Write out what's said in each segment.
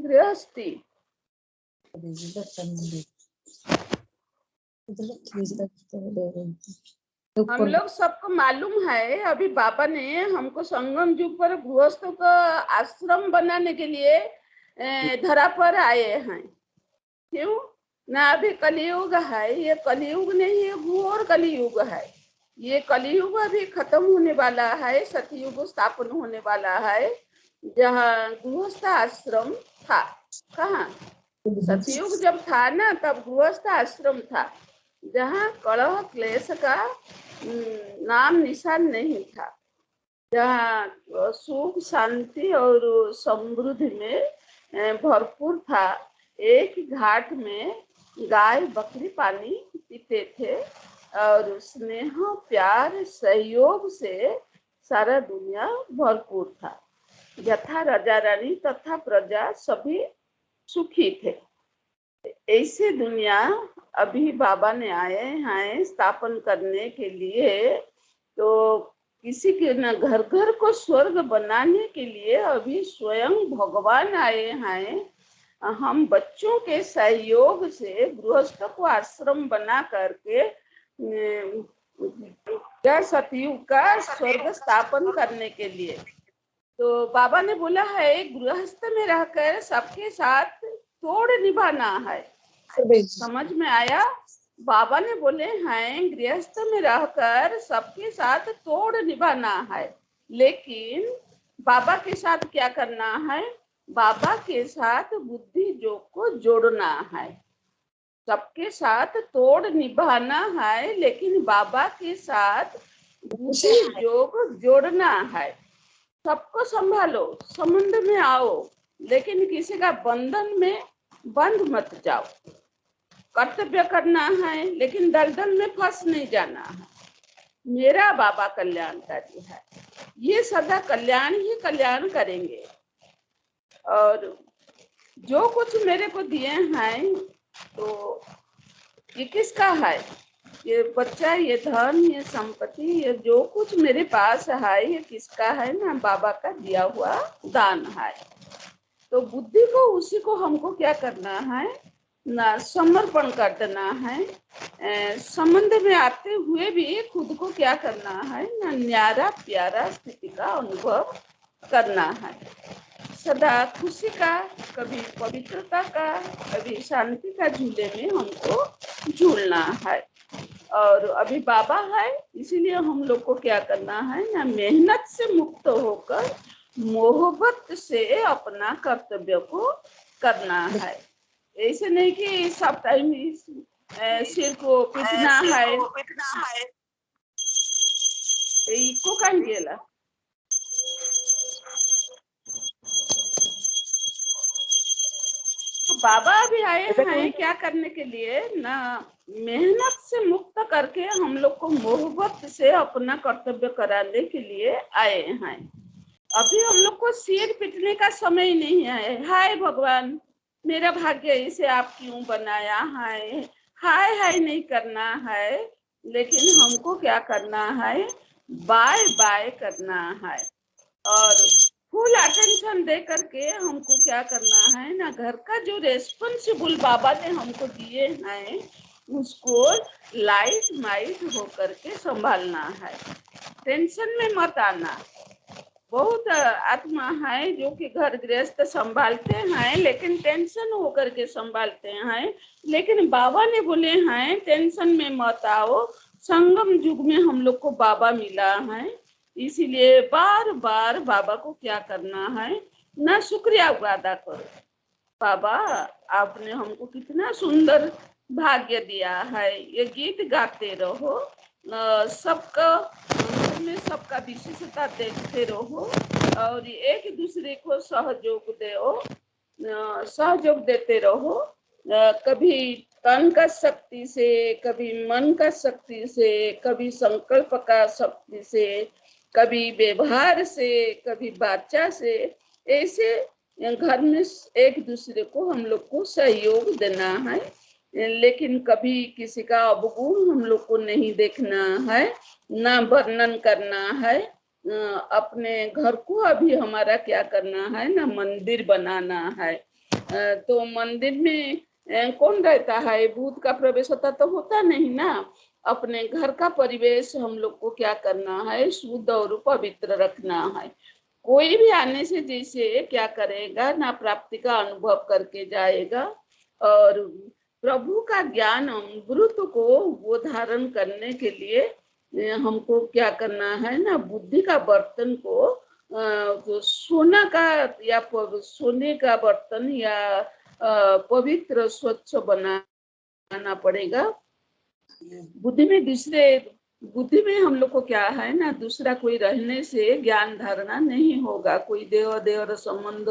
गृहस्थी। हम लोग सबको मालूम है, अभी बाबा ने हमको संगम युग पर गृहस्थों का आश्रम बनाने के लिए धरा पर आए हैं। क्यों ना? अभी कलियुग है, ये कलियुग नहीं, ये घोर कलियुग है। ये कलियुग अभी खत्म होने वाला है, सतयुग स्थापन होने वाला है, जहाँ गृहस्थ आश्रम था। कहाँ? सतयुग जब था ना, तब गृहस्थ आश्रम था, जहाँ कलह क्लेश का नाम निशान नहीं था, जहाँ सुख शांति और समृद्धि में भरपूर था। एक घाट में गाय बकरी पानी पीते थे और स्नेह प्यार सहयोग से सारा दुनिया भरपूर था। यथा राजा रानी तथा प्रजा सभी सुखी थे। ऐसे दुनिया अभी बाबा ने आए हैं स्थापन करने के लिए। तो किसी के न घर घर को स्वर्ग बनाने के लिए अभी स्वयं भगवान आए हैं। हम बच्चों के सहयोग से गृहस्थ को आश्रम बना करके सतयुग का स्वर्ग स्थापन करने के लिए। तो बाबा ने बोला है गृहस्थ में रहकर सबके साथ तोड़ निभाना है। समझ में आया? बाबा ने बोले हैं गृहस्थ में रहकर सबके साथ तोड़ निभाना है, लेकिन बाबा के साथ क्या करना है? बाबा के साथ बुद्धि योग को जोड़ना है। सबके साथ तोड़ निभाना है, लेकिन बाबा के साथ बुद्धि योग जोड़ना है। सबको संभालो, संबंध में आओ, लेकिन किसी का बंधन में बंध मत जाओ। कर्तव्य करना है, लेकिन दलदल में फंस नहीं जाना है। मेरा बाबा कल्याणकारी है, ये सदा कल्याण ही कल्याण करेंगे। और जो कुछ मेरे को दिए हैं, तो ये किसका है? ये बच्चा, ये धन, ये संपत्ति, ये जो कुछ मेरे पास है, ये किसका है ना? बाबा का दिया हुआ दान है। तो बुद्धि को, उसी को हमको क्या करना है ना? समर्पण कर देना है। संबंध में आते हुए भी खुद को क्या करना है ना? न्यारा प्यारा स्थिति का अनुभव करना है। सदा खुशी का, कभी पवित्रता का, कभी शांति का झूले में हमको झूलना है। और अभी बाबा है, इसीलिए हम लोग को क्या करना है ना? मेहनत से मुक्त होकर मोहब्बत से अपना कर्तव्य को करना है। ऐसे नहीं कि सब टाइम सिर को पीटना है। इको कहीं गेला? तो बाबा भी आए हैं क्या करने के लिए ना? मेहनत से मुक्त करके हम लोग को मोहब्बत से अपना कर्तव्य कराने के लिए आए हैं। अभी हम लोग को सिर पीटने का समय नहीं है। हाय भगवान, मेरा भाग्य इसे आप क्यों बनाया है, हाय हाय नहीं करना है, लेकिन हमको क्या करना है? बाय बाय करना है। और फुल अटेंशन दे करके हमको क्या करना है ना? घर का जो रेस्पॉन्सिबल बाबा ने हमको दिए हैं, उसको लाइट माइट होकर के संभालना है। टेंशन में मत आना। बहुत आत्मा है जो कि घर गृहस्थ संभालते हैं, लेकिन टेंशन होकर के संभालते हैं। लेकिन बाबा ने बोले हैं टेंशन में मत आओ। संगम युग में हम लोग को बाबा मिला है, इसीलिए बार बार बाबा को क्या करना है ना? शुक्रिया अदा करो। बाबा, आपने हमको कितना सुंदर भाग्य दिया है। ये गीत गाते रहो, सबका में सबका विशेषता देखते रहो, और एक दूसरे को सहयोग सहयोग देते रहो। कभी तन का शक्ति से, कभी मन का शक्ति से, कभी संकल्प का शक्ति से, कभी व्यवहार से, कभी बाचा से। ऐसे घर में एक दूसरे को हम लोग को सहयोग देना है, लेकिन कभी किसी का अवगुण हम लोग को नहीं देखना है, ना वर्णन करना है। अपने घर को अभी हमारा क्या करना है ना? मंदिर बनाना है। तो मंदिर में कौन रहता है? भूत का प्रवेश होता नहीं ना। अपने घर का परिवेश हम लोग को क्या करना है? शुद्ध और पवित्र रखना है। कोई भी आने से जैसे क्या करेगा ना, प्राप्ति का अनुभव करके जाएगा। और प्रभु का ज्ञान अमृत को वो धारण करने के लिए हमको क्या करना है ना, बुद्धि का बर्तन को तो सोना का या सोने का बर्तन या पवित्र स्वच्छ बनाना पड़ेगा। बुद्धि में हम लोग को क्या है ना, दूसरा कोई रहने से ज्ञान धारणा नहीं होगा। कोई देव संबंध,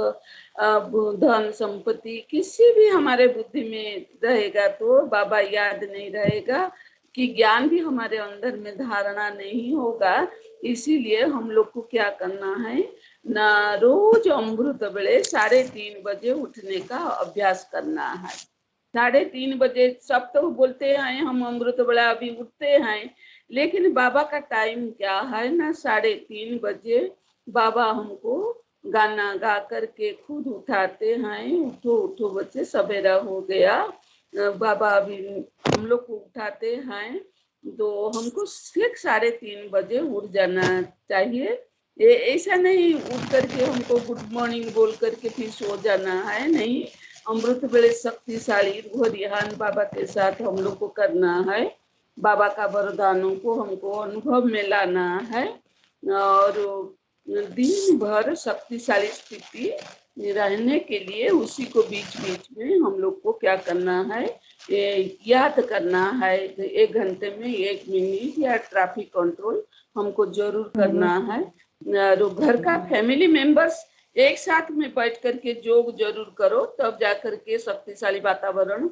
धन संपत्ति किसी भी हमारे बुद्धि में रहेगा तो बाबा याद नहीं रहेगा, कि ज्ञान भी हमारे अंदर में धारणा नहीं होगा। इसीलिए हम लोग को क्या करना है ना, रोज अमृत वेले 3:30 बजे उठने का अभ्यास करना है। 3:30 बजे सब तो बोलते हैं हम अमृत वेला अभी उठते हैं, लेकिन बाबा का टाइम क्या है ना, 3:30 बजे बाबा हमको गाना गा करके खुद उठाते हैं। उठो उठो बच्चे, सवेरा हो गया। बाबा अभी हम लोग को उठाते हैं, तो हमको ठीक 3:30 बजे उठ जाना चाहिए। ऐसा नहीं उठ करके हमको गुड मॉर्निंग बोल करके फिर सो जाना है, नहीं। अमृत वेले शक्तिशाली ध्यान बाबा के साथ हम लोग को करना है। बाबा का वरदानों को हमको अनुभव में लाना है, और दिन भर शक्तिशाली स्थिति रहने के लिए उसी को बीच बीच में हम लोग को क्या करना है, याद करना है। 1 घंटे में 1 मिनट या ट्रैफिक कंट्रोल हमको जरूर करना है। और घर का फैमिली मेंबर्स एक साथ में बैठ करके योग जरूर करो, तब जाकर के शक्तिशाली वातावरण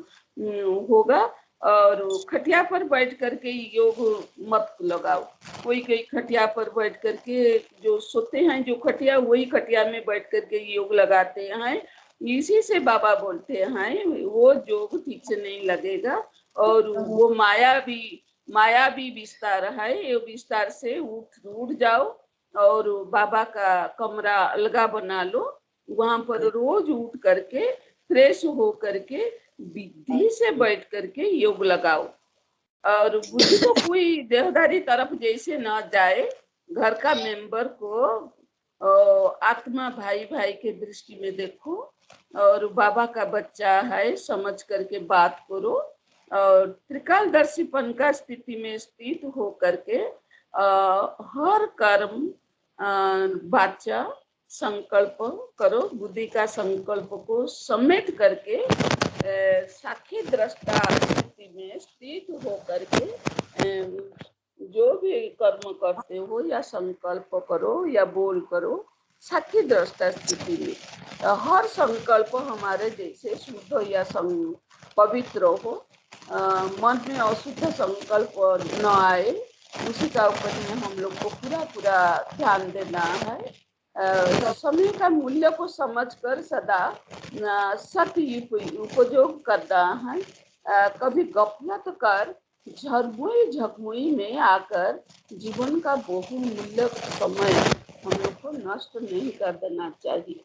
होगा। और खटिया पर बैठ करके योग मत लगाओ। कोई खटिया पर बैठ करके जो सोते हैं, जो खटिया वही खटिया में बैठ करके योग लगाते हैं। इसी से बाबा बोलते हैं वो योग ठीक से नहीं लगेगा। और वो माया भी विस्तार है, ये विस्तार से उठ जाओ और बाबा का कमरा अलगा बना लो। वहां पर रोज उठ करके फ्रेश हो करके विधि से बैठ करके योग लगाओ। और बुद्धि को कोई देहदारी तरफ जैसे ना जाए। घर का मेंबर को आत्मा भाई भाई के दृष्टि में देखो, और बाबा का बच्चा है समझ करके बात करो। और त्रिकालदर्शीपन का स्थिति में स्थित हो करके हर कर्म वाचा संकल्प करो। बुद्धि का संकल्प को समेट करके साक्षी दृष्टा स्थिति में स्थित हो करके जो भी कर्म करते हो या संकल्प करो या बोल करो, साक्षी दृष्टा स्थिति में हर संकल्प हमारे जैसे शुद्ध या पवित्र हो। मन में अशुद्ध संकल्प न आए, उसी का ऊपर में हम लोग को पूरा ध्यान देना है। समय का मूल्य को समझकर सदा सत्य उपयोग करना है। कभी गफलत कर झकमुई में आकर जीवन का बहुमूल्य समय हम लोग को नष्ट नहीं कर देना चाहिए।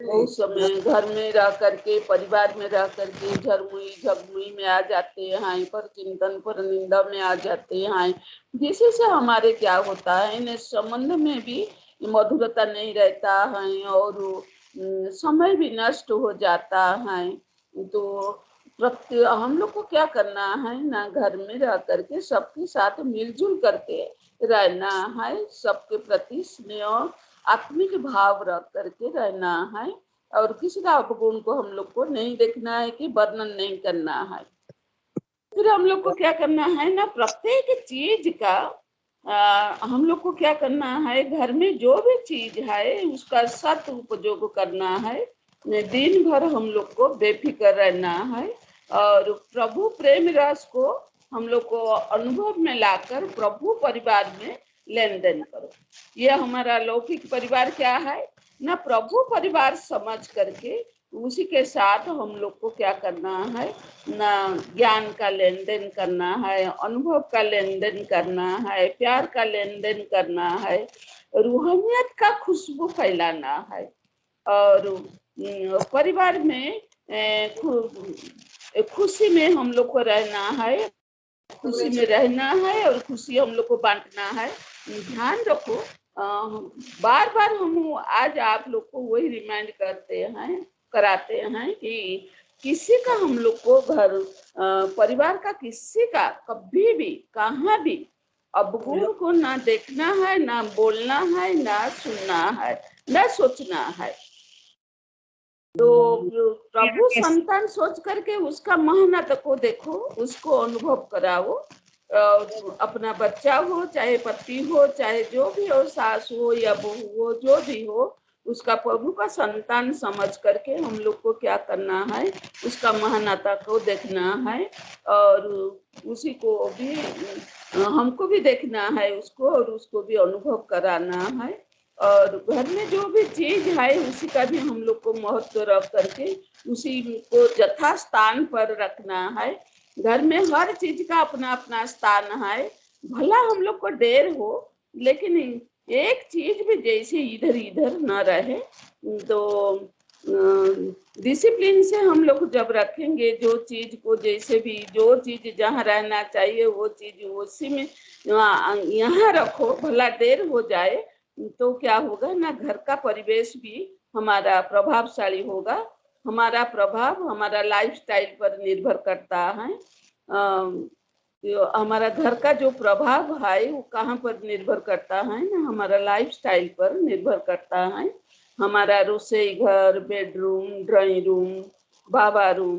बहुत समय घर में रह करके, परिवार में रह करके झकमुई में आ जाते हैं, पर चिंतन पर निंदा में आ जाते हैं, जिससे से हमारे क्या होता है, इन संबंध में भी मधुरता नहीं रहता है और समय भी नष्ट हो जाता है। तो हम लोग को क्या करना है ना, घर में रह करके सबके साथ मिलजुल करके रहना है। सबके प्रति स्नेह आत्मिक भाव रख करके रहना है, और किसी का अपगुण को हम लोग को नहीं देखना है, कि वर्णन नहीं करना है। फिर हम लोग को क्या करना है ना, प्रत्येक चीज का हम लोग को क्या करना है, घर में जो भी चीज है उसका सत उपयोग करना है। दिन भर हम लोग को बेफिक्र रहना है, और प्रभु प्रेम रस को हम लोग को अनुभव में लाकर प्रभु परिवार में लेन देन करो। ये हमारा लौकिक परिवार क्या है ना, प्रभु परिवार समझ करके उसी के साथ हम लोग को क्या करना है ना, ज्ञान का लेन देन करना है, अनुभव का लेन देन करना है, प्यार का लेन देन करना है, रूहानियत का खुशबू फैलाना है। और परिवार में खुशी में हम लोग को रहना है, खुशी में रहना है और खुशी हम लोग को बांटना है। ध्यान रखो, बार बार हम आज आप लोग को वही रिमाइंड कराते हैं कि किसी का हम लोग को घर परिवार का किसी का कभी भी कहाँ भी अवगुण को ना देखना है, ना बोलना है, ना सुनना है, ना सोचना है। तो प्रभु संतान सोच करके उसका मेहनत को देखो, उसको अनुभव कराओ। अपना बच्चा हो, चाहे पति हो, चाहे जो भी हो, सास हो या बहू हो, जो भी हो, उसका प्रभु का संतान समझ करके हम लोग को क्या करना है, उसका मेहनता को देखना है और उसी को भी हमको भी देखना है उसको, और उसको भी अनुभव कराना है। और घर में जो भी चीज है उसी का भी हम लोग को महत्व रख करके उसी को यथा स्थान पर रखना है। घर में हर चीज का अपना अपना स्थान है, भला हम लोग को देर हो, लेकिन एक चीज भी जैसे इधर इधर न रहे। तो डिसिप्लिन से हम लोग जब रखेंगे जो चीज को, जैसे भी जो चीज जहाँ रहना चाहिए वो चीज उसी में यहाँ रखो, भला देर हो जाए तो क्या होगा ना, घर का परिवेश भी हमारा प्रभावशाली होगा। हमारा प्रभाव हमारा लाइफस्टाइल पर निर्भर करता है। हमारा घर का जो प्रभाव है वो कहाँ पर निर्भर करता है ना, हमारा लाइफस्टाइल पर निर्भर करता है। हमारा रसोई घर, बेडरूम, ड्राइंग रूम, बाबा रूम,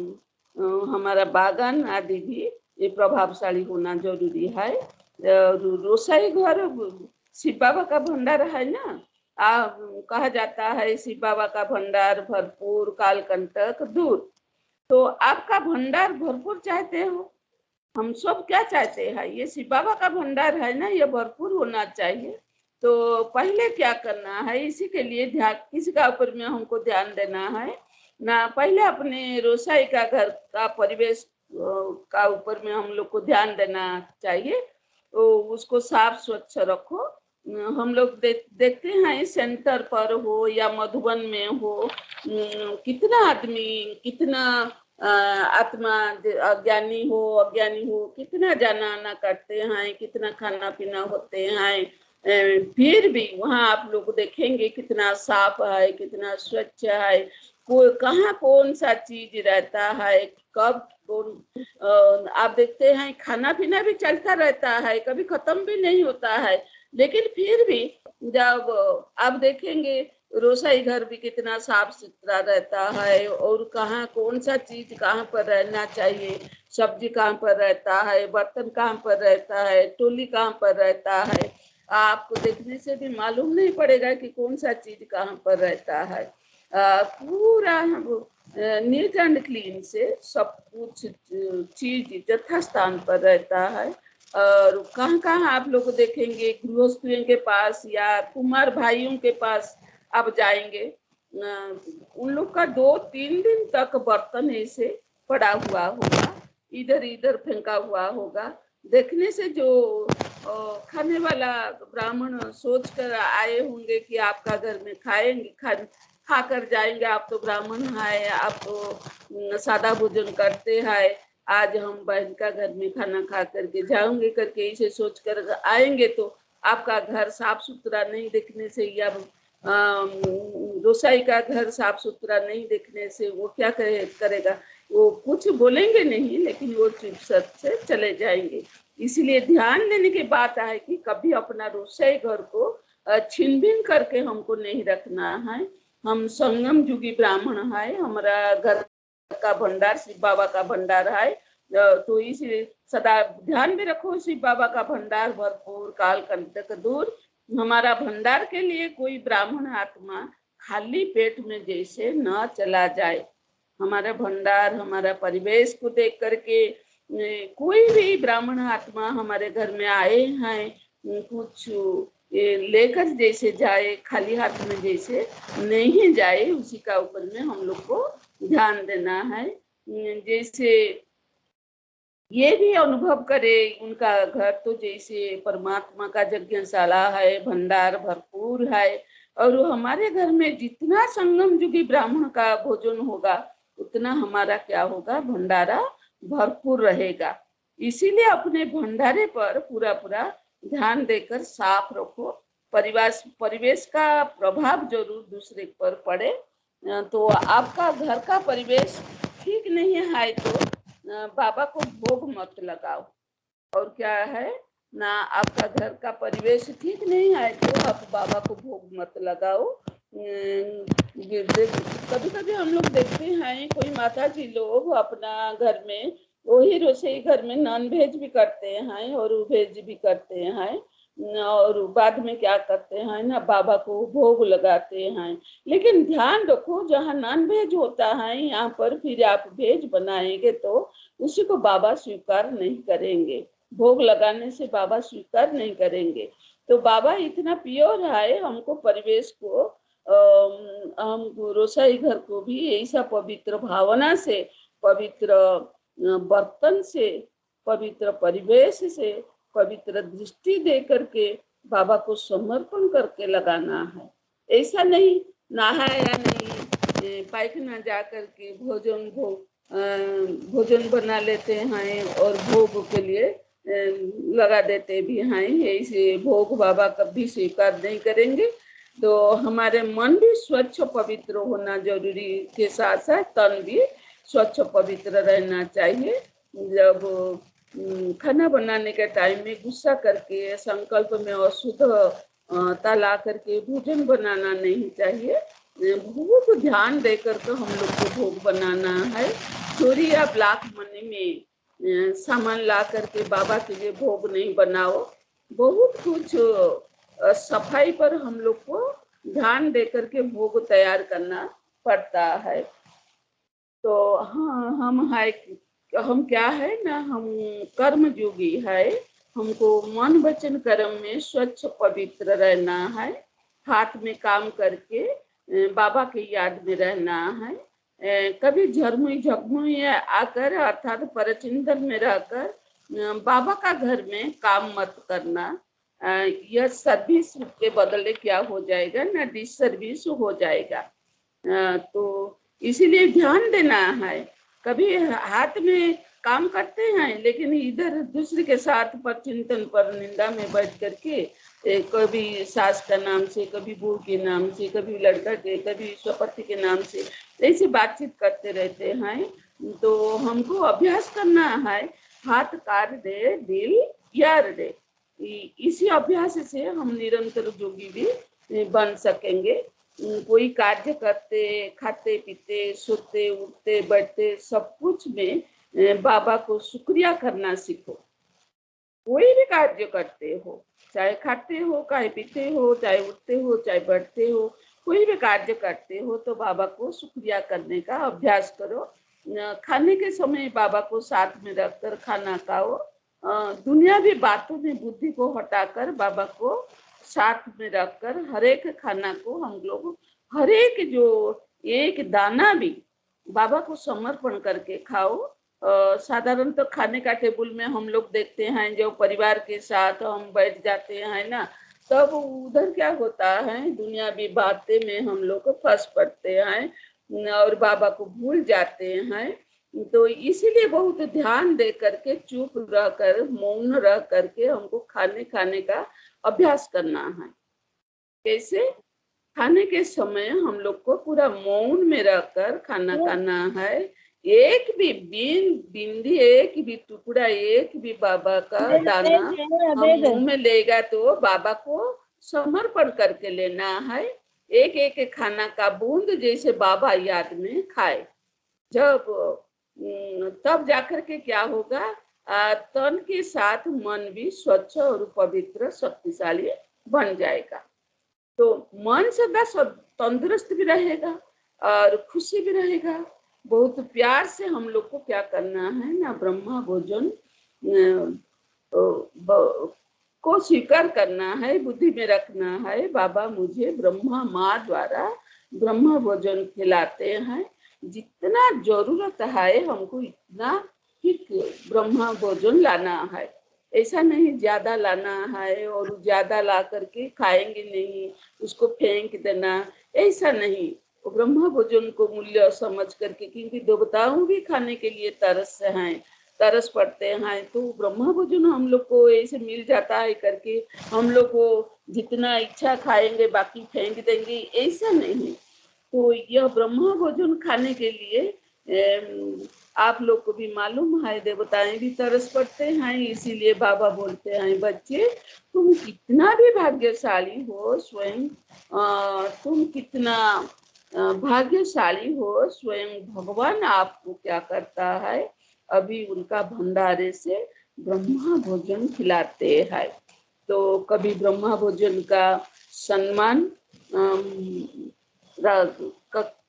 हमारा बागान आदि भी ये प्रभावशाली होना जरूरी है। रसोई घर शिव बाबा का भंडार है ना, कहा जाता है शिव बाबा का भंडार भरपूर, कालकंटक दूर। तो आपका भंडार भरपूर चाहते हो, हम सब क्या चाहते हैं, ये शिव बाबा का भंडार है ना, ये भरपूर होना चाहिए। तो पहले क्या करना है, इसी के लिए ध्यान किसी का ऊपर में हमको ध्यान देना है ना, पहले अपने रोसाई का घर का परिवेश का ऊपर में हम लोग को ध्यान देना चाहिए। तो उसको साफ स्वच्छ रखो। हम लोग देखते हैं सेंटर पर हो या मधुबन में हो, कितना आदमी, कितना आत्मा, अज्ञानी हो कितना जाना आना करते हैं, कितना खाना पीना होते हैं, फिर भी वहाँ आप लोग देखेंगे कितना साफ है, कितना स्वच्छ है। कोई कहाँ कौन सा चीज रहता है, कब कौन आप देखते हैं खाना पीना भी चलता रहता है, कभी खत्म भी नहीं होता है। लेकिन फिर भी जब आप देखेंगे रोसाई घर भी कितना साफ सुथरा रहता है, और कहाँ कौन सा चीज कहाँ पर रहना चाहिए, सब्जी कहाँ पर रहता है, बर्तन कहाँ पर रहता है, टोली कहाँ पर रहता है, आपको देखने से भी मालूम नहीं पड़ेगा कि कौन सा चीज कहाँ पर रहता है। पूरा नीट एंड क्लीन से सब कुछ चीज यथास्थान पर रहता है। और कहाँ कहाँ आप लोग देखेंगे गृहस्थियों के पास या कुमार भाइयों के पास आप जाएंगे, उन लोग का 2-3 दिन तक बर्तन ऐसे पड़ा हुआ होगा, इधर इधर फेंका हुआ होगा। देखने से जो खाने वाला ब्राह्मण सोच कर आए होंगे कि आपका घर में खा कर जाएंगे, आप तो ब्राह्मण है, आप तो सादा भोजन करते हैं, आज हम बहन का घर में खाना खा करके जाऊंगे करके इसे सोच कर आएंगे। तो आपका घर साफ सुथरा नहीं देखने से या रोसाई का घर साफ सुथरा नहीं देखने से वो क्या करेगा, वो कुछ बोलेंगे नहीं, लेकिन वो चुप से चले जाएंगे। इसीलिए ध्यान देने की बात है कि कभी अपना रोसाई घर को छीन बीन करके हमको नहीं रखना है। हम संगम युगी ब्राह्मण है, हमारा घर का भंडार शिव बाबा का भंडार है। तो इसलिए सदा ध्यान में रखो, शिव बाबा का भंडार भरपूर, काल कंटक दूर। हमारा भंडार के लिए कोई ब्राह्मण आत्मा खाली पेट में जैसे न चला जाए। हमारा भंडार, हमारा परिवेश को देख करके कोई भी ब्राह्मण आत्मा हमारे घर में आए हैं, कुछ लेकर जैसे जाए, खाली हाथ में जैसे नहीं जाए, उसी का ऊपर में हम लोग को ध्यान देना है। जैसे ये भी अनुभव करे उनका घर तो जैसे परमात्मा का यज्ञशाला है, भंडार भरपूर है, और हमारे घर में जितना संगम युगी ब्राह्मण का भोजन होगा उतना हमारा क्या होगा, भंडारा भरपूर रहेगा। इसीलिए अपने भंडारे पर पूरा पूरा ध्यान देकर साफ रखो। परिवेश का प्रभाव जरूर दूसरे पर पड़े, तो आपका घर का परिवेश ठीक नहीं है तो बाबा को भोग मत लगाओ। और क्या है ना, आपका घर का परिवेश ठीक नहीं है तो आप बाबा को भोग मत लगाओ। कभी कभी हम लोग देखते हैं कोई माता जी लोग अपना घर में वही रसोई घर में नॉन वेज भी करते हैं और वेज भी करते हैं, और बाद में क्या करते हैं ना, बाबा को भोग लगाते हैं। लेकिन ध्यान रखो, जहाँ नॉन वेज होता है यहाँ पर फिर आप वेज बनाएंगे तो उसी को बाबा स्वीकार नहीं करेंगे, भोग लगाने से बाबा स्वीकार नहीं करेंगे। तो बाबा इतना प्योर है, हमको परिवेश को हम रोसाई घर को भी ऐसा पवित्र भावना से, पवित्र बर्तन से, पवित्र परिवेश से, पवित्र दृष्टि दे करके बाबा को समर्पण करके लगाना है। ऐसा नहीं नहाया नहीं, पायखाना जा करके भोजन बना लेते हैं और भोग के लिए लगा देते भी हैं। ऐसे भोग बाबा कभी स्वीकार नहीं करेंगे। तो हमारे मन भी स्वच्छ पवित्र होना जरूरी के साथ साथ तन भी स्वच्छ पवित्र रहना चाहिए। जब खाना बनाने के टाइम में गुस्सा करके संकल्प में अशुद्ध ला करके भोजन बनाना नहीं चाहिए। बहुत ध्यान देकर के हम लोग को भोग बनाना है। चोरी या ब्लैक मनी में सामान ला करके बाबा के लिए भोग नहीं बनाओ। बहुत कुछ सफाई पर हम लोग को ध्यान दे करके भोग तैयार करना पड़ता है। तो हाँ, हम क्या है ना, हम कर्म योगी है। हमको मन वचन कर्म में स्वच्छ पवित्र रहना है। हाथ में काम करके बाबा की याद में रहना है। कभी झरमुई झगमुई आकर अर्थात परचिंतन में रहकर बाबा का घर में काम मत करना। यह सर्विस के बदले क्या हो जाएगा ना, डिसर्विस हो जाएगा। तो इसीलिए ध्यान देना है। कभी हाथ में काम करते हैं लेकिन इधर दूसरे के साथ पर चिंतन पर निंदा में बैठ करके कभी सास का नाम से, कभी बहू के नाम से, कभी लड़का के, कभी स्वपति के नाम से ऐसी बातचीत करते रहते हैं। तो हमको अभ्यास करना है, हाथ कार दे दिल यार दे। इसी अभ्यास से हम निरंतर योगी भी बन सकेंगे। कोई कार्य करते, खाते पीते, सोते उठते बैठते सब कुछ में बाबा को शुक्रिया करना सीखो। कोई भी कार्य करते हो, चाहे खाते हो, चाहे पीते हो, चाहे उठते हो, चाहे बैठते हो, कोई भी कार्य करते हो तो बाबा को शुक्रिया करने का अभ्यास करो। खाने के समय बाबा को साथ में रखकर खाना खाओ। दुनियावी बातों में बुद्धि को हटाकर बाबा को साथ में रखकर हर एक खाना को हम लोग, हर एक जो एक दाना भी बाबा को समर्पण करके खाओ। साधारणतः तो खाने का टेबल में हम लोग देखते हैं जो परिवार के साथ हम बैठ जाते हैं ना, तब उधर क्या होता है, दुनियावी बातें में हम लोग फंस पड़ते हैं और बाबा को भूल जाते हैं। तो इसीलिए बहुत ध्यान दे करके चुप रह कर, मौन रह करके हमको खाने का अभ्यास करना है। कैसे? खाने के समय हम लोग को पूरा मौन में रहकर खाना खाना है। एक भी बिंदी, एक भी टुकड़ा, एक भी बाबा का दाना हम मुंह में लेगा तो बाबा को समर्पण करके लेना है। एक एक खाना का बूंद जैसे बाबा याद में खाए। जब तब जाकर के क्या होगा, तन के साथ मन भी स्वच्छ और पवित्र शक्तिशाली बन जाएगा। तो मन सदा तंदुरुस्त भी रहेगा और खुशी भी रहेगा। बहुत प्यार से हम लोग को क्या करना है ना, ब्रह्मा भोजन को स्वीकार करना है, बुद्धि में रखना है। बाबा मुझे ब्रह्मा माँ द्वारा ब्रह्मा भोजन खिलाते हैं, जितना जरूरत है हमको इतना ही ब्रह्मा भोजन लाना है। ऐसा नहीं ज्यादा लाना है और ज्यादा ला करके खाएंगे नहीं, उसको फेंक देना, ऐसा नहीं। वो ब्रह्म भोजन को मूल्य समझ करके, क्योंकि देवताओं भी खाने के लिए तरस पड़ते हैं, तो ब्रह्म भोजन हम लोग को ऐसे मिल जाता है करके हम लोग को जितना इच्छा खाएंगे बाकी फेंक देंगे, ऐसा नहीं। तो यह ब्रह्म भोजन खाने के लिए आप लोग को भी मालूम है, देवताएं भी तरस पड़ते हैं, इसीलिए बाबा बोलते हैं बच्चे तुम कितना भी भाग्यशाली हो स्वयं, तुम कितना भाग्यशाली हो, स्वयं भगवान आपको क्या करता है, अभी उनका भंडारे से ब्रह्मा भोजन खिलाते हैं। तो कभी ब्रह्मा भोजन का सम्मान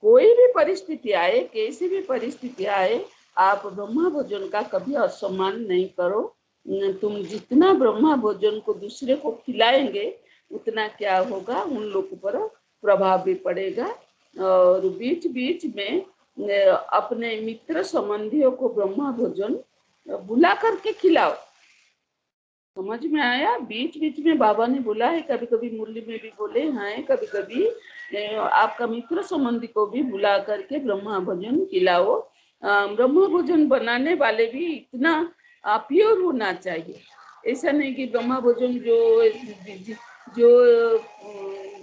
कोई भी परिस्थिति आए, कैसी भी परिस्थिति आए, आप ब्रह्मा भोजन का कभी असम्मान नहीं करो। तुम जितना ब्रह्मा भोजन को दूसरे को खिलाएंगे उतना क्या होगा, उन लोगों पर प्रभाव भी पड़ेगा। और बीच बीच में अपने मित्र संबंधियों को ब्रह्मा भोजन बुला करके खिलाओ। समझ में आया? बीच बीच में बाबा ने बोला है, कभी कभी मुरली में भी बोले हैं, कभी कभी आपका मित्र संबंधी को भी बुला करके ब्रह्मा भोजन खिलाओ। ब्रह्मा भोजन बनाने वाले भी इतना प्योर होना चाहिए। ऐसा नहीं कि ब्रह्मा भोजन जो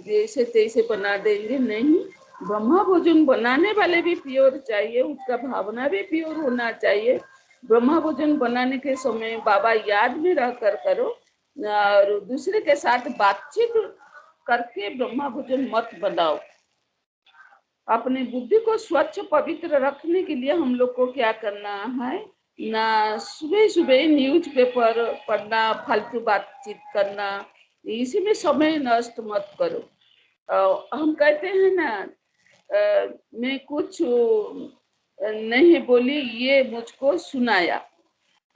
जैसे तैसे बना देंगे, नहीं। ब्रह्मा भोजन बनाने वाले भी प्योर चाहिए, उसका भावना भी प्योर होना चाहिए। ब्रह्मा भोजन बनाने के समय बाबा याद में रह कर करो, और दूसरे के साथ बातचीत करके ब्रह्मा भोजन मत बनाओ। अपनी बुद्धि को स्वच्छ पवित्र रखने के लिए हम लोग को क्या करना है, ना सुबह सुबह न्यूज पेपर पढ़ना, फालतू बातचीत करना, इसी में समय नष्ट मत करो। हम कहते हैं ना, मैं कुछ नहीं बोली, ये मुझको सुनाया।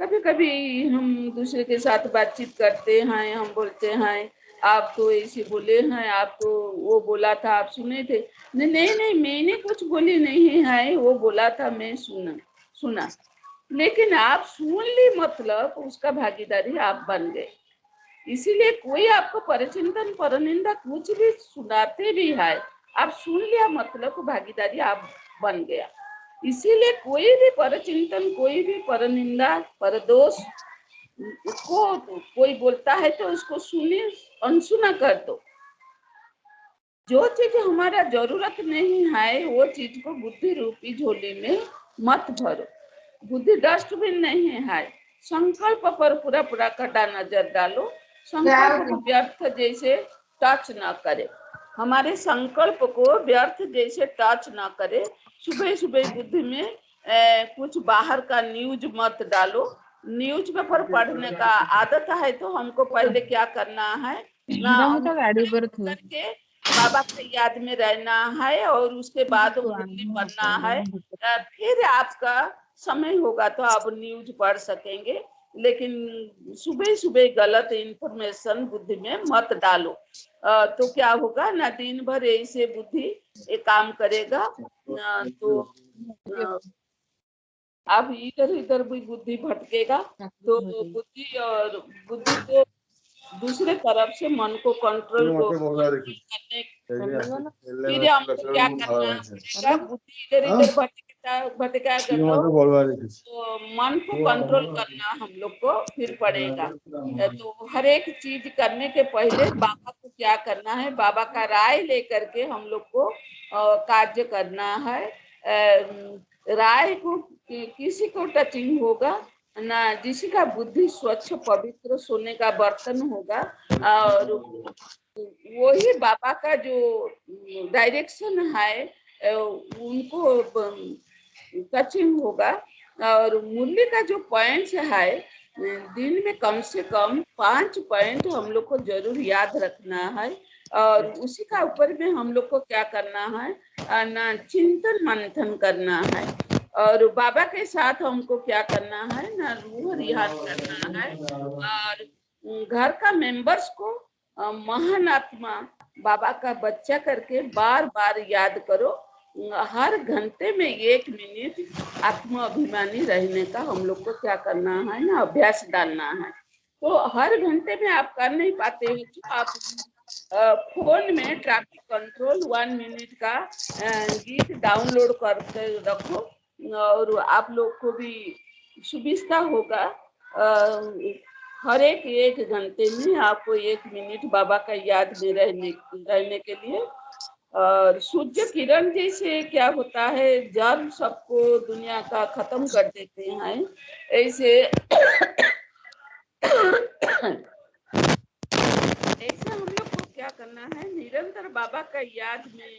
कभी कभी हम दूसरे के साथ बातचीत करते हैं, हम बोलते हैं आप तो ऐसे बोले हैं, आप तो वो बोला था आप सुने थे। नहीं नहीं नहीं, मैंने कुछ बोली नहीं है, वो बोला था मैं सुना। लेकिन आप सुन ली, मतलब उसका भागीदारी आप बन गए। इसीलिए कोई आपको परचिंतन परनिंदा कुछ भी सुनाते भी है, आप सुन लिया, मतलब भागीदारी आप बन गया। इसीलिए कोई भी परचिंतन, कोई भी परनिंदा, परदोष को कोई बोलता है तो उसको सुने, अनसुना कर दो। जो चीज हमारा जरूरत नहीं है वो चीज को बुद्धि रूपी झोली में मत भरो। बुद्धि डस्टबिन नहीं है। संकल्प पर पूरा पूरा कटा नजर डालो, संकल्प को व्यर्थ जैसे टच ना करे, हमारे संकल्प को व्यर्थ जैसे टच ना करे। सुबह सुबह बुद्धि में कुछ बाहर का न्यूज मत डालो। न्यूज पेपर पढ़ने का आदत है तो हमको पहले क्या करना है ना, करके बाबा के याद में रहना है और उसके बाद मुरली पढ़ना है। फिर आपका समय होगा तो आप न्यूज पढ़ सकेंगे, लेकिन सुबह सुबह गलत इंफॉर्मेशन बुद्धि में मत डालो। तो क्या होगा ना, दिन भर ऐसे बुद्धि एक काम करेगा, तो आप इधर इधर भी बुद्धि भटकेगा। तो बुद्धि को दूसरे तरफ से मन को कंट्रोल करने, फिर हमको क्या करना पड़ेगा, बुद्धि इधर इधर भटका कर तो मन को कंट्रोल करना हम लोग को फिर पड़ेगा। तो हर एक चीज करने के पहले बाबा को क्या करना है, बाबा का राय लेकर के हम लोग को कार्य करना है। राय को किसी को टचिंग होगा ना, जिसी का बुद्धि स्वच्छ पवित्र सोने का बर्तन होगा, और वही बाबा का जो डायरेक्शन है उनको टचिंग होगा। और मुरली का जो पॉइंट्स है, दिन में कम से कम 5 पॉइंट हम लोग को जरूर याद रखना है, और उसी का ऊपर में हम लोग को क्या करना है ना, चिंतन मंथन करना है। और बाबा के साथ हमको क्या करना है ना, रूह रिहान करना है। और घर का मेंबर्स को महान आत्मा बाबा का बच्चा करके बार बार याद करो। हर घंटे में 1 मिनट आत्मा अभिमानी रहने का हम लोग को क्या करना है ना, अभ्यास डालना है। तो हर घंटे में आप कर नहीं पाते हो तो आप फोन में ट्रैफिक कंट्रोल 1 मिनट का गीत डाउनलोड करके रखो और आप लोग को भी सुविधा होगा। हर एक घंटे में आपको 1 मिनट बाबा का याद में रहने के लिए। और सूर्य किरण जैसे क्या होता है, जल सबको दुनिया का खत्म कर देते हैं, ऐसे ऐसे हम लोग को क्या करना है, निरंतर बाबा का याद में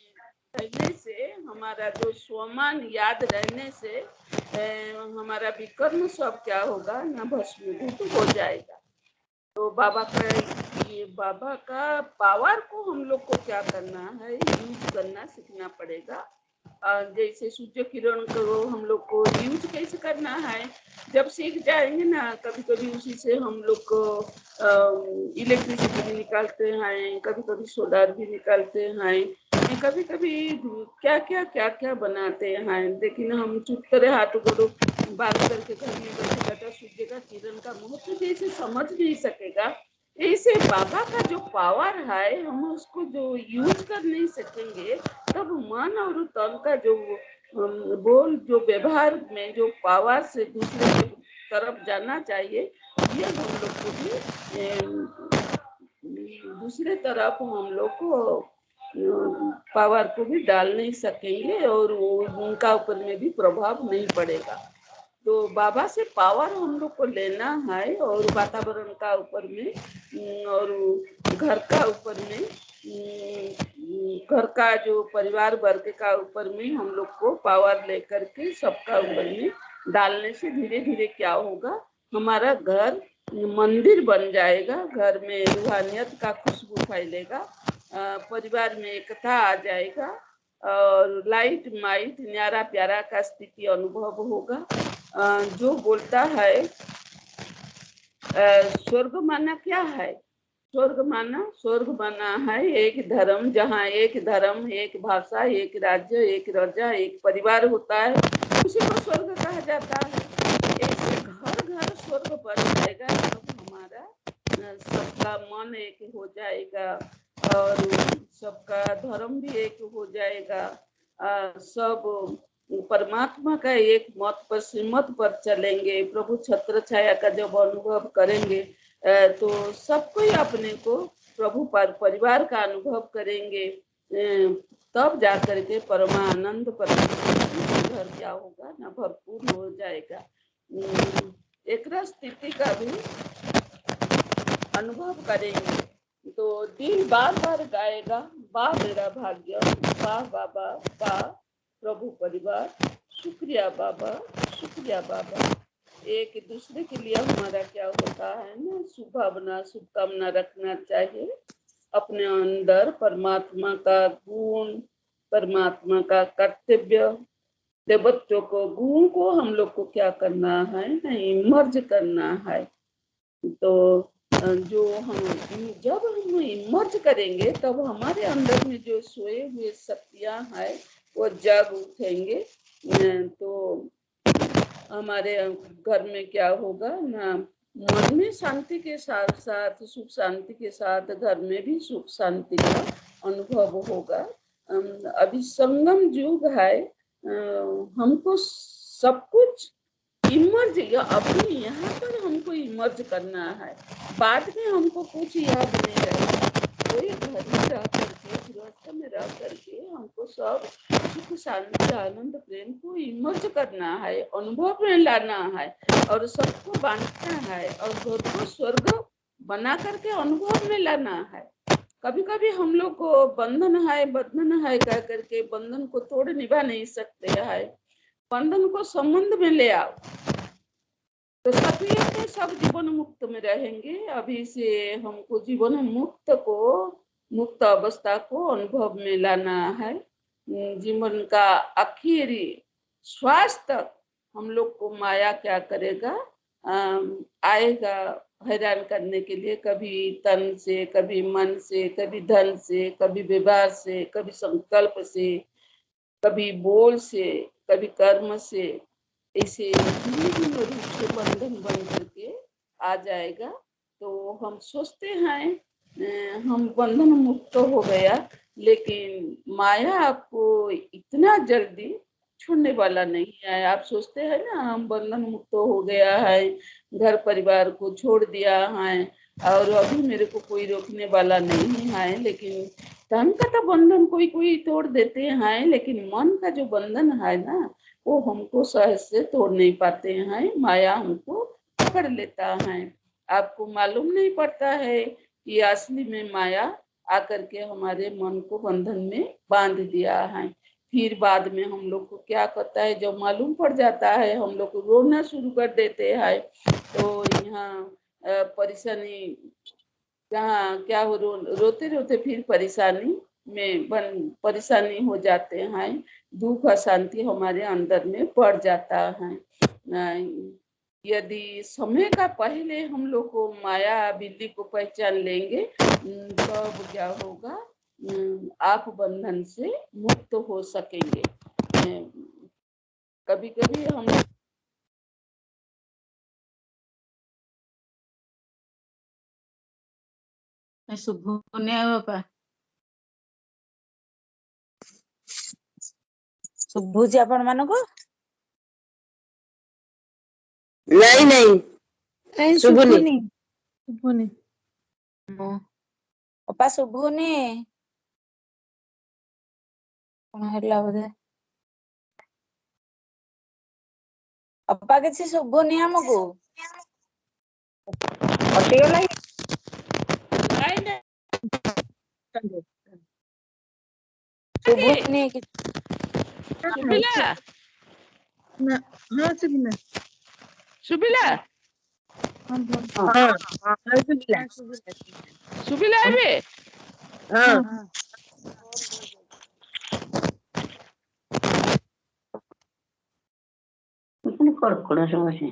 रहने से, हमारा जो स्वमान याद रहने से हमारा विकर्म सब क्या होगा ना, भस्मीभूत हो जाएगा। तो बाबा का पावर को हम लोग को क्या करना है, यूज करना सीखना पड़ेगा। जैसे सूर्य किरण को हम लोग को यूज कैसे करना है, जब सीख जाएंगे ना, कभी कभी उसी से हम लोग को इलेक्ट्रिसिटी भी निकालते हैं, कभी कभी सोलर भी निकालते हैं, कभी कभी क्या क्या बनाते हैं। लेकिन हम चुप करे हाथ गोड़ों बात करके घर में बैठे बैठे सूर्य का किरण का महत्व जैसे समझ नहीं सकेगा, ऐसे बाबा का जो पावर है हम उसको जो यूज कर नहीं सकेंगे, तब मन और तन का जो बोल जो व्यवहार में जो पावर से दूसरे की तरफ जाना चाहिए, ये हम लोग को भी दूसरे तरफ हम लोग को पावर को भी डाल नहीं सकेंगे और उनका ऊपर में भी प्रभाव नहीं पड़ेगा। तो बाबा से पावर हम लोग को लेना है और वातावरण का ऊपर में और घर का ऊपर में, घर का जो परिवार वर्ग का ऊपर में हम लोग को पावर लेकर के सबका ऊपर में डालने से धीरे धीरे क्या होगा, हमारा घर मंदिर बन जाएगा, घर में रूहानियत का खुशबू फैलेगा, परिवार में एकता आ जाएगा और लाइट माइट न्यारा प्यारा का स्थिति अनुभव होगा। जो बोलता है स्वर्ग माना क्या है, स्वर्ग माना है एक धर्म, जहाँ एक धर्म, एक भाषा, एक राज्य, एक राजा, एक परिवार होता है, उसी को स्वर्ग कहा जाता है। ऐसे घर घर स्वर्ग बन जाएगा जब हमारा सबका मन एक हो जाएगा और सबका धर्म भी एक हो जाएगा, सब परमात्मा का एक मत पर श्रीमत पर चलेंगे, प्रभु छत्र छाया का जब अनुभव करेंगे तो सबको ही अपने को प्रभु पर परिवार का अनुभव करेंगे, तब जाकर के परमानंद घर क्या होगा ना, भरपूर हो जाएगा। एक स्थिति का भी अनुभव करेंगे तो दिल बार बार गाएगा, वाह मेरा भाग्य, वाह बाबा, वाह प्रभु परिवार, शुक्रिया बाबा, शुक्रिया बाबा। एक दूसरे के लिए हमारा क्या होता है ना, शुभभावना शुभकामना रखना चाहिए अपने अंदर, परमात्मा का गुण, परमात्मा का कर्तव्य, देवत्व को गुण को हम लोग को क्या करना है ना, इमर्ज करना है। तो जो हम जब हम इमर्ज करेंगे तब हमारे अंदर में जो सोए हुए शक्तियां हैं वो जग उठेंगे, तो हमारे घर में क्या होगा ना, मन में शांति के साथ साथ सुख शांति के साथ घर में भी सुख शांति का अनुभव होगा। अभी संगम युग है, हमको सब कुछ इमर्ज, अभी यहाँ पर हमको इमर्ज करना है, बाद में हमको कुछ याद नहीं रहेगा। कोई घर में रह करके, गृहस्थ में रह करके हमको सब सुख शांति आनंद प्रेम को इमर्ज करना है, अनुभव में लाना है और सबको बांटना है और घर को स्वर्ग बना करके अनुभव में लाना है। कभी कभी हम लोग को बंधन है कह करके बंधन को तोड़ निभा नहीं सकते है, बंधन को संबंध में ले आओ तो सक्रिय में सब जीवन मुक्त में रहेंगे। अभी से हमको जीवन मुक्त अवस्था को अनुभव में लाना है। जीवन का आखिरी श्वास तक हम लोग को माया क्या करेगा, आएगा हैरान करने के लिए, कभी तन से, कभी मन से, कभी धन से, कभी व्यवहार से, कभी संकल्प से, कभी बोल से, कभी कर्म से, ऐसे भिन्न रूप से बंधन बन करके आ जाएगा। तो हम सोचते हैं हम बंधन मुक्त हो गया, लेकिन माया आपको इतना जल्दी छोड़ने वाला नहीं है। आप सोचते हैं ना हम बंधन मुक्त हो गया है, घर परिवार को छोड़ दिया है और अभी मेरे को कोई रोकने वाला नहीं है, लेकिन तन का तो बंधन कोई कोई तोड़ देते हैं, लेकिन मन का जो बंधन है ना वो हमको सहज से तोड़ नहीं पाते हैं, माया हमको पकड़ लेता है। आपको मालूम नहीं पड़ता है कि असली में माया आकर के हमारे मन को बंधन में बांध दिया है। फिर बाद में हम लोग को क्या करता है, जब मालूम पड़ जाता है हम लोग को रोना शुरू कर देते हैं। तो यहाँ परेशानी, जहाँ क्या हो रोते रोते फिर परेशानी में परेशानी हो जाते हैं, दुख अशांति हमारे अंदर में बढ़ जाता है। यदि समय का पहले हम लोग को माया बिल्ली को पहचान लेंगे तब क्या होगा, आप बंधन से मुक्त हो सकेंगे। कभी कभी हम ଶୁଭୁଛି ଆପଣ ମାନଙ୍କୁ? नहीं नहीं ଶୁଭୁନି ଅପା, ଶୁଭୁନି କଣ ହେଲା ବୋଧେ? ଅପା କିଛି ଶୁଭୁନି ଆମକୁ, କଟିଗଲା କି? ଶୁଭୁନି କିଛି। सुबिला सुबिला सुबिला है कड़कड़ा समझे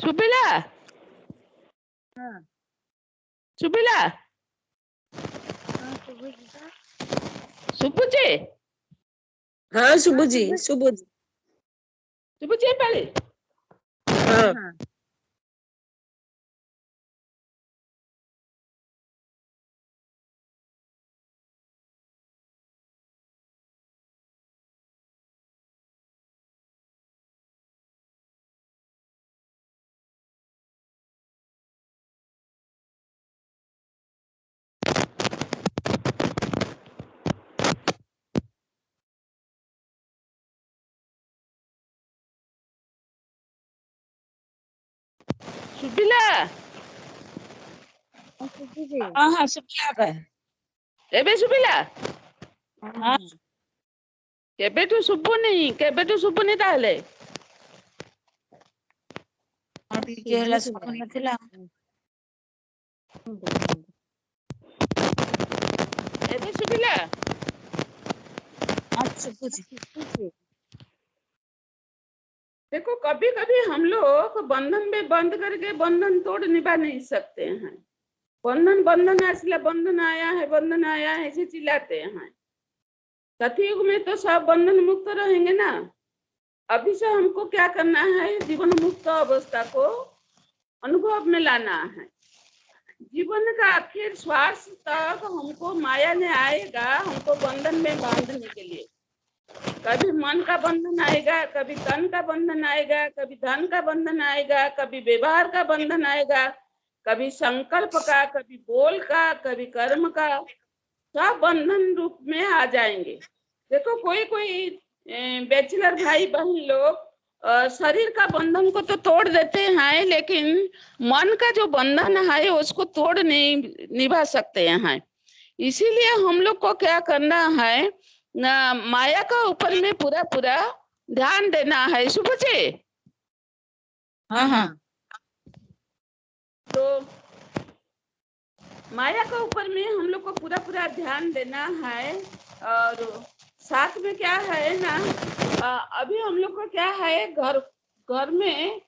सुबिला सुबिला सुबुचे हाँ शुभुजी शुभुजी सुबुचे पाली हाँ सुबिला हाँ हाँ ଶୁଭିଲା ଅପା। एबे सुबिला ହଁ केबेठू सुबुनी ताहले ଟିକେ ହେଲା ଶୁଭୁନଥିଲା। एबे सुबिला ହଁ ଶୁଭୁଛି। देखो कभी कभी हम लोग बंधन में बंद करके बंधन तोड़ निभा नहीं सकते हैं। बंधन बंधन असला बंधन आया है ऐसे चिल्लाते हैं। सतयुग में तो सब बंधन मुक्त रहेंगे ना। अभी से हमको क्या करना है, जीवन मुक्त अवस्था को अनुभव में लाना है। जीवन का आखिर श्वास तक हमको माया ने आएगा हमको बंधन में बांधने के लिए। कभी मन का बंधन आएगा, कभी तन का बंधन आएगा, कभी धन का बंधन आएगा, कभी व्यवहार का बंधन आएगा, कभी संकल्प का, कभी बोल का, कभी कर्म का, सब बंधन रूप में आ जाएंगे। देखो कोई कोई बैचलर भाई बहन लोग शरीर का बंधन को तो तोड़ देते हैं, लेकिन मन का जो बंधन है उसको तोड़ नहीं निभा सकते हैं। इसीलिए हम लोग को क्या करना है, माया का ऊपर में पूरा पूरा ध्यान देना है। सुबह हाँ हाँ तो माया के ऊपर में हम लोग को पूरा पूरा ध्यान देना है। और साथ में क्या है ना, अभी हम लोग को क्या है, घर घर में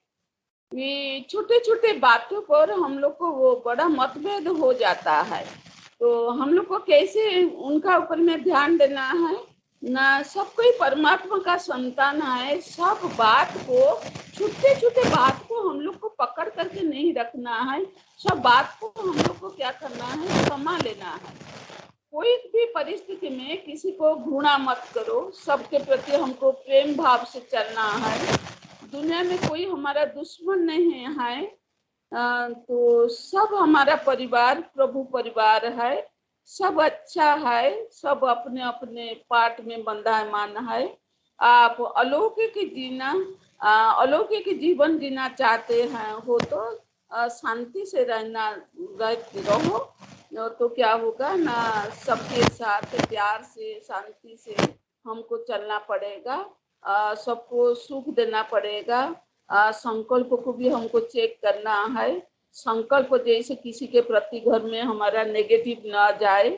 ये छोटे छोटे बातों पर हम लोग को वो बड़ा मतभेद हो जाता है। तो हम लोग को कैसे उनका ऊपर में ध्यान देना है ना। सब कोई परमात्मा का संतान है। सब बात को, छोटे छोटे बात को हम लोग को पकड़ करके नहीं रखना है। सब बात को हम लोग को क्या करना है, क्षमा लेना है। कोई भी परिस्थिति में किसी को घृणा मत करो। सबके प्रति हमको प्रेम भाव से चलना है। दुनिया में कोई हमारा दुश्मन नहीं है। तो सब हमारा परिवार प्रभु परिवार है। सब अच्छा है। सब अपने अपने पार्ट में बंधायमान है। आप अलौकिक जीना, अलौकिक जीवन जीना चाहते हैं हो तो शांति से रहो। तो क्या होगा ना, सबके साथ प्यार से शांति से हमको चलना पड़ेगा। सबको सुख देना पड़ेगा। संकल्प को भी हमको चेक करना है। संकल्प जैसे किसी के प्रति घर में हमारा नेगेटिव ना जाए,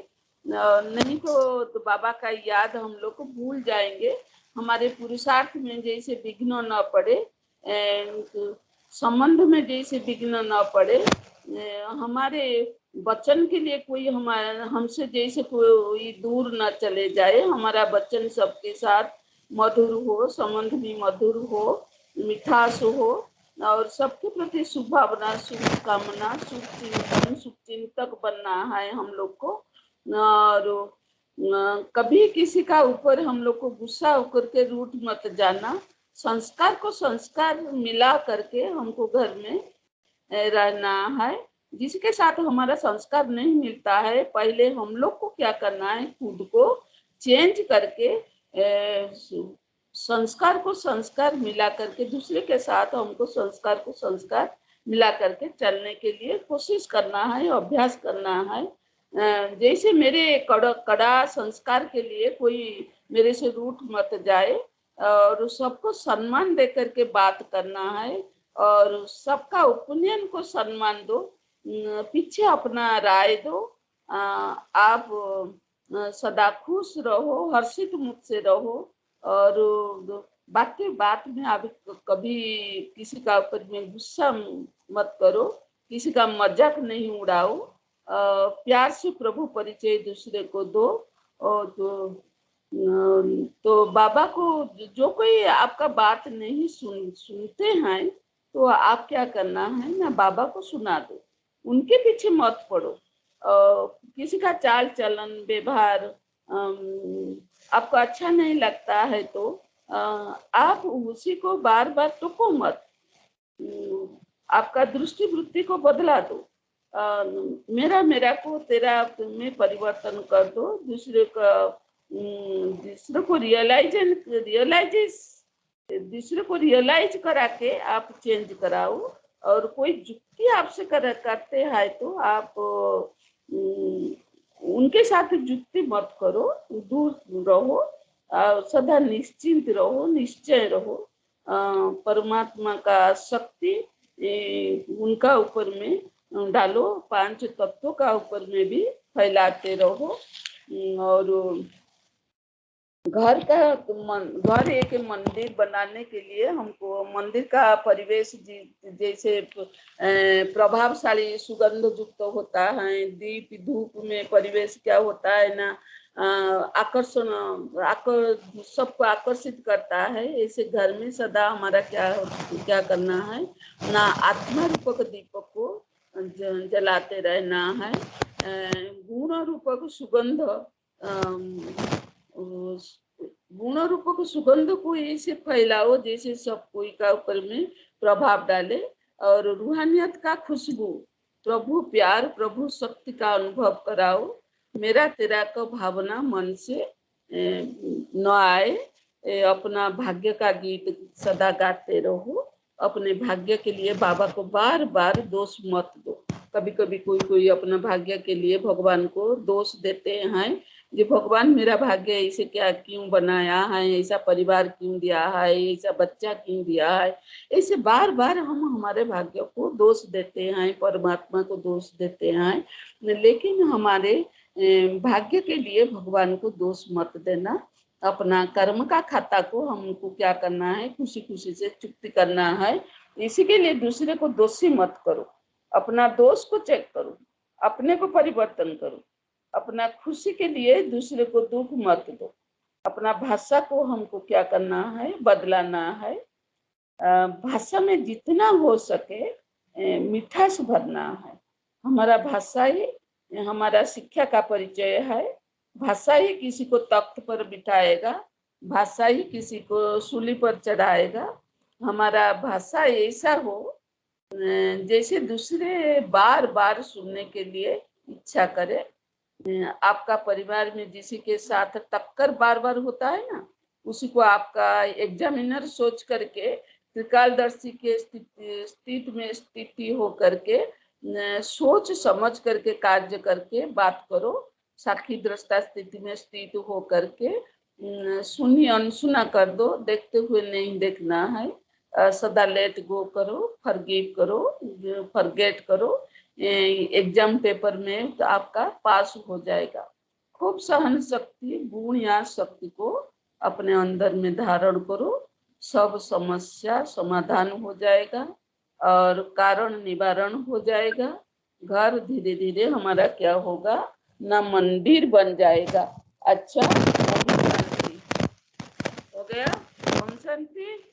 नहीं तो बाबा का याद हम लोग को भूल जाएंगे। हमारे पुरुषार्थ में जैसे विघ्न न पड़े, संबंध में जैसे विघ्न न पड़े, हमारे वचन के लिए कोई हमारे हमसे जैसे कोई दूर न चले जाए। हमारा वचन सबके साथ मधुर हो, संबंध भी मधुर हो, मिठास हो, और सबके प्रति शुभ भावना, शुभ कामना, शुभ चिंतन, शुभ चिंतक बनना है हम लोग को। और कभी किसी का ऊपर हम लोग को गुस्सा होकर के रूठ मत जाना। संस्कार को संस्कार मिला करके हमको घर में रहना है। जिसके साथ हमारा संस्कार नहीं मिलता है, पहले हम लोग को क्या करना है, खुद को चेंज करके संस्कार को संस्कार मिला करके दूसरे के साथ हमको संस्कार को संस्कार मिला करके चलने के लिए कोशिश करना है, अभ्यास करना है। जैसे मेरे कड़ा संस्कार के लिए कोई मेरे से रूठ मत जाए, और सबको सम्मान दे करके बात करना है, और सबका ओपिनियन को सम्मान दो। पीछे अपना राय दो। आप सदा खुश रहो, हर्षित मुख से रहो। और बात में आप कभी किसी का ऊपर में गुस्सा मत करो, किसी का मजाक नहीं उड़ाओ। प्यार से प्रभु परिचय दूसरे को दो। और तो बाबा को जो कोई आपका बात नहीं सुनते हैं, तो आप क्या करना है ना, बाबा को सुना दो, उनके पीछे मत पड़ो। किसी का चाल चलन व्यवहार आपको अच्छा नहीं लगता है तो आप उसी को बार बार टोको मत। आपका दृष्टि वृत्ति को बदला दो। मेरा को तेरा में परिवर्तन कर दो। दूसरे को दूसरे को रियलाइज करा के आप चेंज कराओ। और कोई जुक्ति आपसे करते हैं तो आप उनके साथ जुक्ति मत करो, दूर रहो। सदा निश्चिंत रहो, निश्चय रहो। परमात्मा का शक्ति उनका ऊपर में डालो, 5 तत्वों का ऊपर में भी फैलाते रहो। और घर एक मंदिर बनाने के लिए हमको मंदिर का परिवेश जैसे प्रभावशाली सुगंध युक्त होता है। दीप धूप में परिवेश क्या होता है ना, सबको आकर्षित करता है। ऐसे घर में सदा हमारा क्या करना है ना, आत्मा रूपक दीपक को जलाते रहना है। गुण रूपक सुगंध, गुण रूपक सुगंध को ऐसे फैलाओ जैसे सब कोई का ऊपर में प्रभाव डाले। और रूहानियत का खुशबू, प्रभु प्यार, प्रभु शक्ति का अनुभव कराओ। मेरा तेरा का भावना मन से न आए। अपना भाग्य का गीत सदा गाते रहो। अपने भाग्य के लिए बाबा को बार बार दोष मत दो। कभी कभी कोई अपना भाग्य के लिए भगवान को दोष देते हैं, ये भगवान मेरा भाग्य ऐसे क्या क्यों बनाया है, ऐसा परिवार क्यों दिया है, ऐसा बच्चा क्यों दिया है। ऐसे बार बार हम हमारे भाग्य को दोष देते हैं, परमात्मा को दोष देते हैं। लेकिन हमारे भाग्य के लिए भगवान को दोष मत देना। अपना कर्म का खाता को हमको क्या करना है, खुशी खुशी से चुक्ति करना है। इसी के लिए दूसरे को दोषी मत करो, अपना दोष को चेक करो, अपने को परिवर्तन करो। अपना खुशी के लिए दूसरे को दुख मत दो। अपना भाषा को हमको क्या करना है, बदलाना है। भाषा में जितना हो सके मिठास भरना है। हमारा भाषा ही हमारा शिक्षा का परिचय है। भाषा ही किसी को तख्त पर बिठाएगा, भाषा ही किसी को सूली पर चढ़ाएगा। हमारा भाषा ऐसा हो जैसे दूसरे बार बार सुनने के लिए इच्छा करे। आपका परिवार में जिसी के साथ टक्कर बार बार होता है ना, उसी को आपका एग्जामिनर सोच करके त्रिकालदर्शी के स्थिति हो करके सोच समझ करके कार्य करके बात करो। साक्षी दृष्टा स्थिति में स्थित हो करके सुनी अनसुना कर दो, देखते हुए नहीं देखना है। सदा लेट गो करो, फॉरगिव करो, फॉरगेट करो। एग्जाम पेपर में तो आपका पास हो जाएगा। खूब सहन शक्ति, गुण या शक्ति को अपने अंदर में धारण करो, सब समस्या समाधान हो जाएगा और कारण निवारण हो जाएगा। घर धीरे धीरे हमारा क्या होगा ना, मंदिर बन जाएगा। अच्छा, ओम शांति हो गया। ओम शांति।